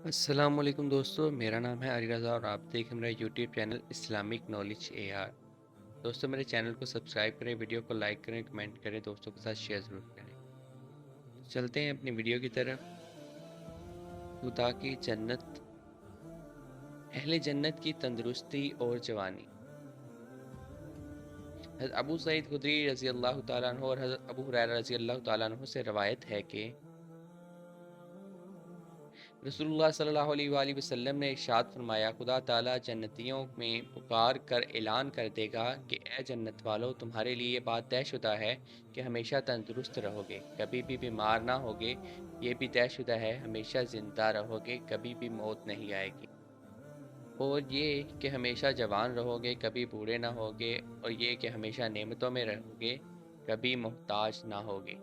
السلام علیکم دوستو، میرا نام ہے علی رضا اور آپ دیکھ میرا YouTube channel Islamic knowledge A R. دوستو میرے چینل کو سبسکرائب کریں، ویڈیو کو لائک کریں، کمنٹ کریں، دوستوں کے ساتھ شیئر ضرور کریں۔ چلتے ہیں اپنی ویڈیو کی طرف۔ خدا کی جنت، اہل جنت کی تندرستی اور جوانی۔ حضرت ابو سعید خدری رضی اللہ تعالیٰ عنہ اور حضرت ابو ہریرہ رضی اللہ تعالیٰ عنہ سے روایت ہے کہ رسول اللہ صلی اللہ علیہ وآلہ وسلم نے ارشاد فرمایا، خدا تعالیٰ جنتیوں میں پکار کر اعلان کر دے گا کہ اے جنت والو، تمہارے لیے یہ بات طے شدہ ہے کہ ہمیشہ تندرست رہو گے، کبھی بھی بیمار نہ ہوگے۔ یہ بھی طے شدہ ہے ہمیشہ زندہ رہو گے، کبھی بھی موت نہیں آئے گی۔ اور یہ کہ ہمیشہ جوان رہو گے، کبھی بوڑھے نہ ہوگے۔ اور یہ کہ ہمیشہ نعمتوں میں رہو گے، کبھی محتاج نہ ہوگے۔